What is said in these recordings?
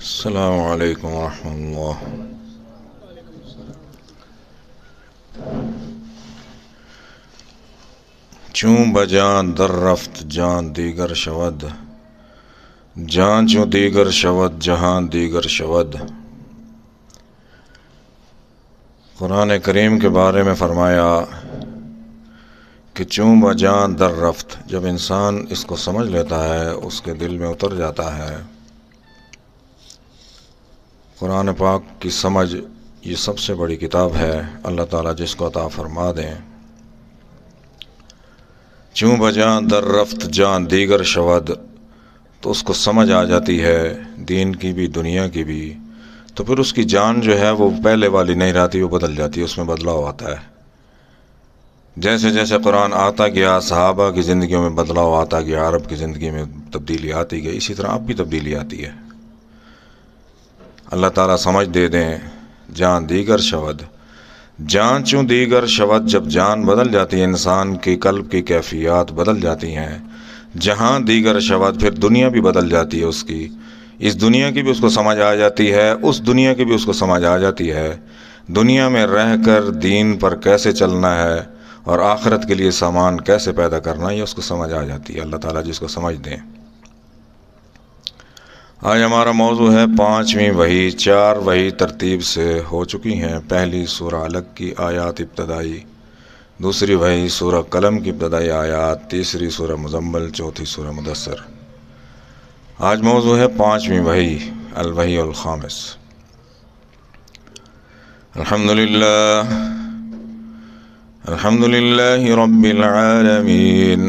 السلام علیکم ورحمۃ اللہ۔ چون بجان در رفت جان دیگر شود، جان چون دیگر شود جہان دیگر شود۔ قرآن کریم کے بارے میں فرمایا کہ چون بجان در رفت، جب انسان اس کو سمجھ لیتا ہے، اس کے دل میں اتر جاتا ہے۔ قرآن پاک کی سمجھ یہ سب سے بڑی کتاب ہے، اللہ تعالیٰ جس کو عطا فرما دیں۔ چون بجان در رفت جان دیگر شود، تو اس کو سمجھ آ جاتی ہے دین کی بھی دنیا کی بھی، تو پھر اس کی جان جو ہے وہ پہلے والی نہیں رہتی، وہ بدل جاتی ہے، اس میں بدلاؤ آتا ہے۔ جیسے جیسے قرآن آتا گیا، صحابہ کی زندگیوں میں بدلاؤ آتا گیا، عرب کی زندگی میں تبدیلی آتی گئی، اسی طرح اب بھی تبدیلی آتی ہے۔ اللہ تعالیٰ سمجھ دے دیں۔ جان دیگر شود، جان چوں دیگر شود، جب جان بدل جاتی ہے انسان کی، قلب کی کیفیات بدل جاتی ہیں۔ جہاں دیگر شود، پھر دنیا بھی بدل جاتی ہے اس کی، اس دنیا کی بھی اس کو سمجھ آ جاتی ہے، اس دنیا کی بھی اس کو سمجھ آ جاتی ہے۔ دنیا میں رہ کر دین پر کیسے چلنا ہے اور آخرت کے لیے سامان کیسے پیدا کرنا، یہ اس کو سمجھ آ جاتی ہے۔ اللہ تعالیٰ جس کو سمجھ دیں۔ آج ہمارا موضوع ہے 5ویں وحی۔ 4 وحی ترتیب سے ہو چکی ہیں۔ پہلی سورہ علق کی آیات ابتدائی، دوسری وحی سورہ قلم کی ابتدائی آیات، تیسری سورہ مزمل، چوتھی سورہ مدثر۔ آج موضوع ہے 5ویں وحی، الوحی الخامس۔ الحمدللہ رب العالمین،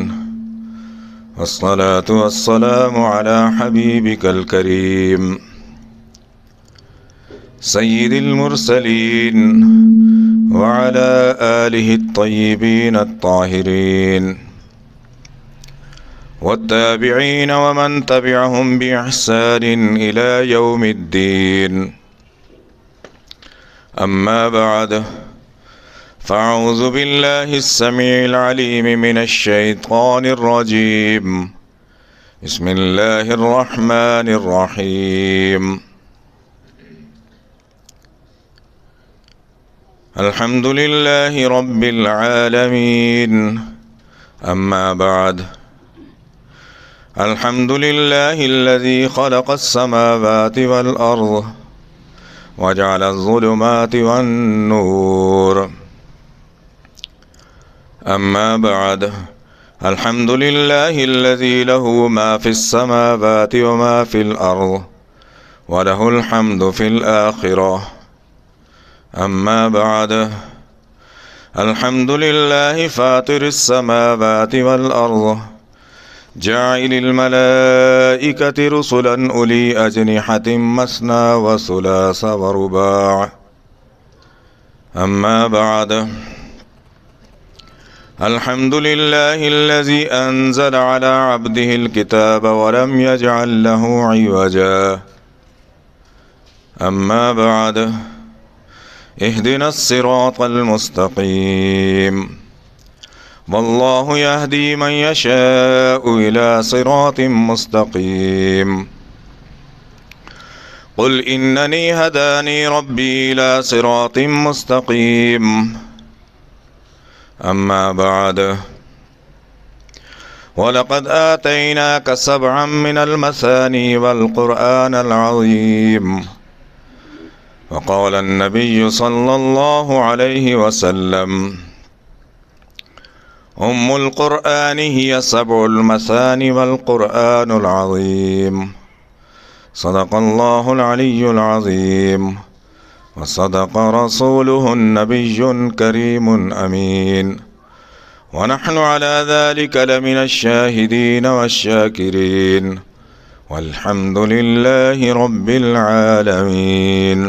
والصلاة والسلام على حبيبك الكريم سيد المرسلين وعلى آله الطيبين الطاهرين والتابعين ومن تبعهم بإحسان إلى يوم الدين، أما بعد، فأعوذ بالله السميع العليم من الشيطان الرجيم، بسم الله الرحمن الرحيم۔ الحمد لله رب العالمين، أما بعد، الحمد لله الذي خلق السماوات والأرض وجعل الظلمات والنور، أما بعد، الحمد لله الذي له ما في السماوات وما في الأرض وله الحمد في الآخرة، أما بعد، الحمد لله فاطر السماوات والأرض جاعل الملائكة رسلا أولي أجنحة مثنى وثلاث ورباع، أما بعد، الحمد لله الذي أنزل على عبده الكتاب ولم يجعل له عوجا، أما بعد، اهدنا الصراط المستقيم، والله يهدي من يشاء إلى صراط مستقيم، قل إنني هداني ربي إلى صراط مستقيم، أما بعد، ولقد آتيناك 7 من المثاني والقرآن العظيم، وقال النبي صلى الله عليه وسلم: أم القرآن هي 7 المثاني والقرآن العظيم، صدق الله العلي العظيم، وصدق رسوله النبي الكريم أمين، ونحن على ذلك لمن الشاهدين والشاكرين، والحمد لله رب العالمين۔